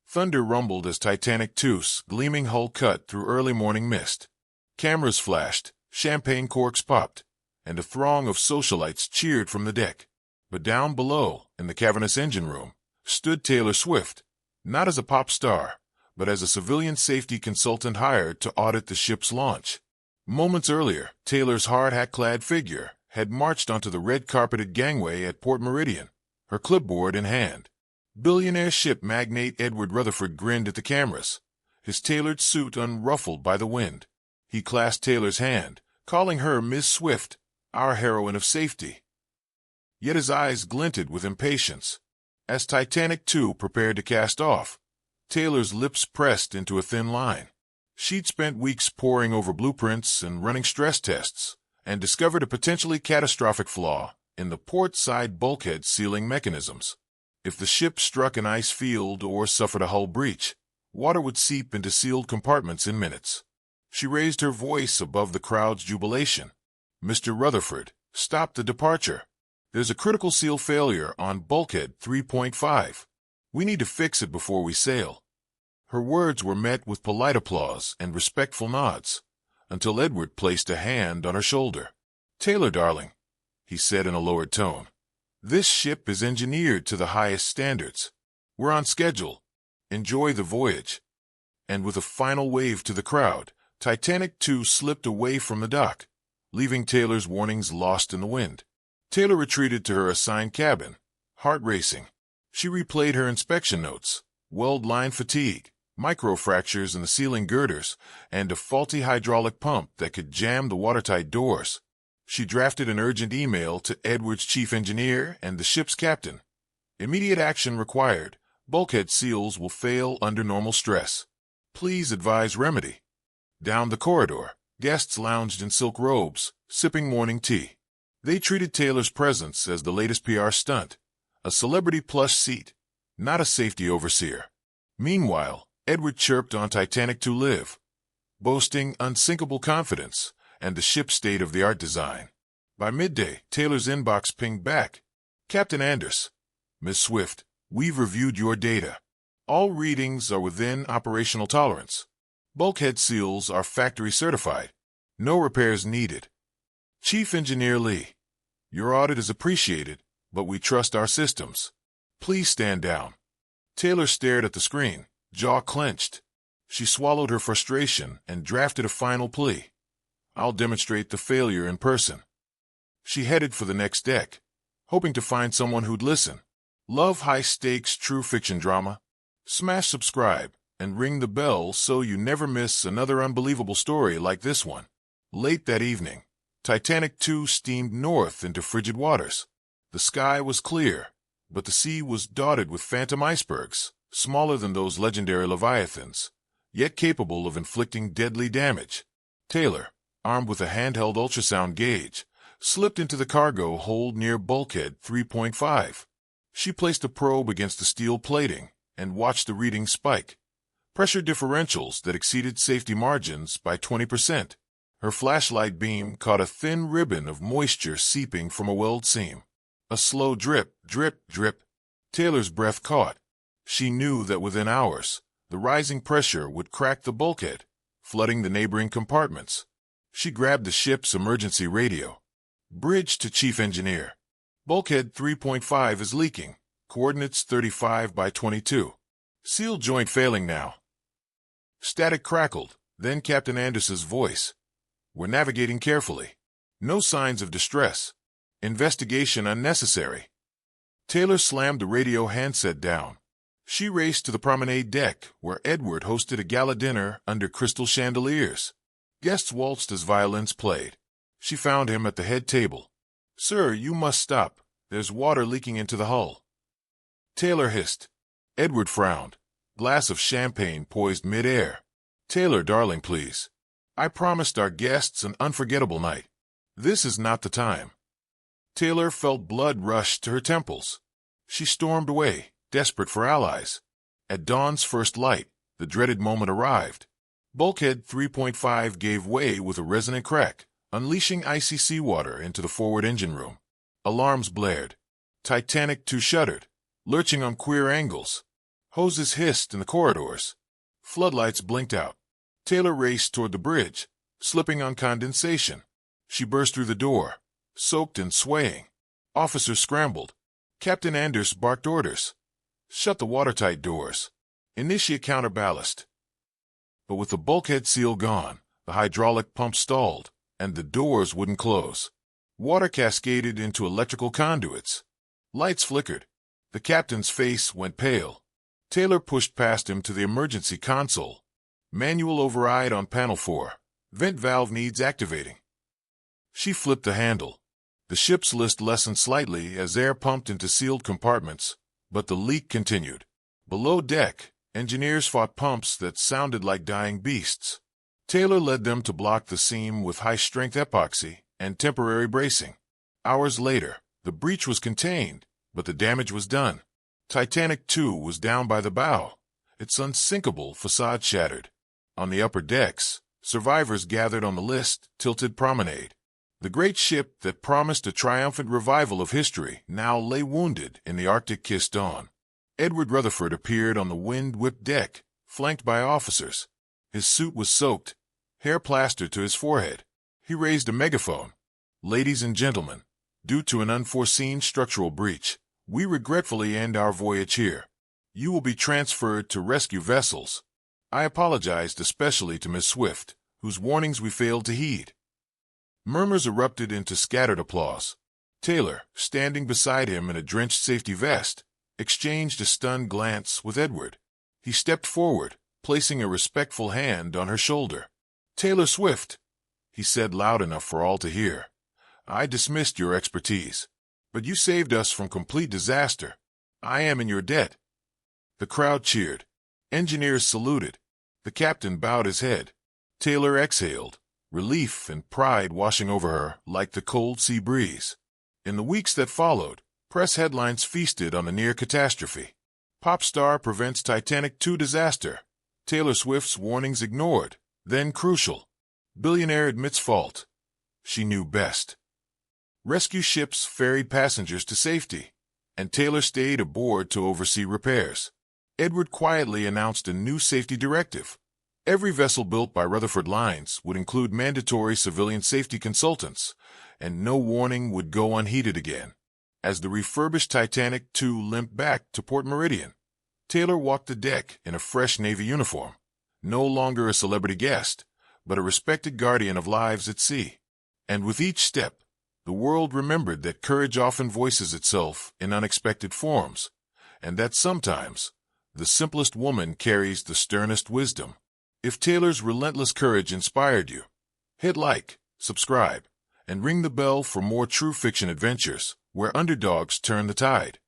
Thunder rumbled as Titanic II's gleaming hull cut through early morning mist. Cameras flashed, champagne corks popped, and a throng of socialites cheered from the deck. But down below, in the cavernous engine room, stood Taylor Swift, not as a pop star, but as a civilian safety consultant hired to audit the ship's launch. Moments earlier, Taylor's hard hat-clad figure had marched onto the red-carpeted gangway at Port Meridian, her clipboard in hand. Billionaire ship magnate Edward Rutherford grinned at the cameras, his tailored suit unruffled by the wind. He clasped Taylor's hand, calling her Miss Swift, our heroine of safety. Yet his eyes glinted with impatience. As Titanic II prepared to cast off, Taylor's lips pressed into a thin line. She'd spent weeks poring over blueprints and running stress tests, and discovered a potentially catastrophic flaw in the port side bulkhead sealing mechanisms. If the ship struck an ice field or suffered a hull breach, water would seep into sealed compartments in minutes. She raised her voice above the crowd's jubilation. "Mr. Rutherford, stop the departure. There's a critical seal failure on bulkhead 3.5. We need to fix it before we sail." Her words were met with polite applause and respectful nods, until Edward placed a hand on her shoulder. "Taylor, darling," he said in a lowered tone, "this ship is engineered to the highest standards. We're on schedule. Enjoy the voyage." And with a final wave to the crowd, Titanic II slipped away from the dock, leaving Taylor's warnings lost in the wind. Taylor retreated to her assigned cabin, heart racing. She replayed her inspection notes: weld line fatigue, microfractures in the sealing girders, and a faulty hydraulic pump that could jam the watertight doors. She drafted an urgent email to Edward's chief engineer and the ship's captain. "Immediate action required. Bulkhead seals will fail under normal stress. Please advise remedy." Down the corridor, guests lounged in silk robes, sipping morning tea. They treated Taylor's presence as the latest PR stunt, a celebrity plush seat, not a safety overseer. Meanwhile, Edward chirped on Titanic to live, boasting unsinkable confidence and the ship's state-of-the-art design. By midday, Taylor's inbox pinged back. "Captain Anders, Miss Swift, we've reviewed your data. All readings are within operational tolerance. Bulkhead seals are factory certified. No repairs needed. Chief Engineer Lee, your audit is appreciated, but we trust our systems. Please stand down." Taylor stared at the screen, jaw clenched. She swallowed her frustration and drafted a final plea. "I'll demonstrate the failure in person." She headed for the next deck, hoping to find someone who'd listen. Love high-stakes true fiction drama? Smash subscribe and ring the bell so you never miss another unbelievable story like this one. Late that evening, Titanic II steamed north into frigid waters. The sky was clear, but the sea was dotted with phantom icebergs, smaller than those legendary leviathans, yet capable of inflicting deadly damage. Taylor, armed with a handheld ultrasound gauge, slipped into the cargo hold near bulkhead 3.5. She placed a probe against the steel plating and watched the reading spike. Pressure differentials that exceeded safety margins by 20%. Her flashlight beam caught a thin ribbon of moisture seeping from a weld seam. A slow drip, drip, drip. Taylor's breath caught. She knew that within hours, the rising pressure would crack the bulkhead, flooding the neighboring compartments. She grabbed the ship's emergency radio. "Bridge to Chief Engineer. Bulkhead 3.5 is leaking. Coordinates 35 by 22. Seal joint failing now." Static crackled, then Captain Anders's voice. "We're navigating carefully. No signs of distress. Investigation unnecessary." Taylor slammed the radio handset down. She raced to the promenade deck, where Edward hosted a gala dinner under crystal chandeliers. Guests waltzed as violins played. She found him at the head table. "Sir, you must stop. There's water leaking into the hull." Taylor hissed. Edward frowned. Glass of champagne poised mid-air. "Taylor, darling, please. I promised our guests an unforgettable night. This is not the time." Taylor felt blood rush to her temples. She stormed away, desperate for allies. At dawn's first light, the dreaded moment arrived. Bulkhead 3.5 gave way with a resonant crack, unleashing icy seawater into the forward engine room. Alarms blared. Titanic II shuddered, lurching on queer angles. Hoses hissed in the corridors. Floodlights blinked out. Taylor raced toward the bridge, slipping on condensation. She burst through the door, soaked and swaying. Officers scrambled. Captain Anders barked orders. Shut the watertight doors. Initiate counterballast. But with the bulkhead seal gone, the hydraulic pump stalled, and the doors wouldn't close. Water cascaded into electrical conduits. Lights flickered. The captain's face went pale. Taylor pushed past him to the emergency console. Manual override on panel 4. Vent valve needs activating. She flipped the handle. The ship's list lessened slightly as air pumped into sealed compartments, but the leak continued. Below deck, engineers fought pumps that sounded like dying beasts. Taylor led them to block the seam with high-strength epoxy and temporary bracing. Hours later, the breach was contained, but the damage was done. Titanic II was down by the bow, its unsinkable facade shattered. On the upper decks, survivors gathered on the list-tilted promenade. The great ship that promised a triumphant revival of history now lay wounded in the Arctic kiss dawn. Edward Rutherford appeared on the wind-whipped deck, flanked by officers. His suit was soaked, hair plastered to his forehead. He raised a megaphone. "Ladies and gentlemen, due to an unforeseen structural breach, we regretfully end our voyage here. You will be transferred to rescue vessels. I apologized especially to Miss Swift, whose warnings we failed to heed." Murmurs erupted into scattered applause. Taylor, standing beside him in a drenched safety vest, exchanged a stunned glance with Edward. He stepped forward, placing a respectful hand on her shoulder. "Taylor Swift," he said loud enough for all to hear, "I dismissed your expertise, but you saved us from complete disaster. I am in your debt." The crowd cheered. Engineers saluted. The captain bowed his head. Taylor exhaled, relief and pride washing over her like the cold sea breeze. In the weeks that followed, press headlines feasted on the near catastrophe. Pop star prevents Titanic II disaster. Taylor Swift's warnings ignored. Then crucial. Billionaire admits fault. She knew best. Rescue ships ferried passengers to safety, and Taylor stayed aboard to oversee repairs. Edward quietly announced a new safety directive. Every vessel built by Rutherford Lines would include mandatory civilian safety consultants, and no warning would go unheeded again. As the refurbished Titanic II limped back to Port Meridian, Taylor walked the deck in a fresh Navy uniform, no longer a celebrity guest, but a respected guardian of lives at sea. And with each step, the world remembered that courage often voices itself in unexpected forms, and that sometimes the simplest woman carries the sternest wisdom. If Taylor's relentless courage inspired you, hit like, subscribe, and ring the bell for more true fiction adventures where underdogs turn the tide.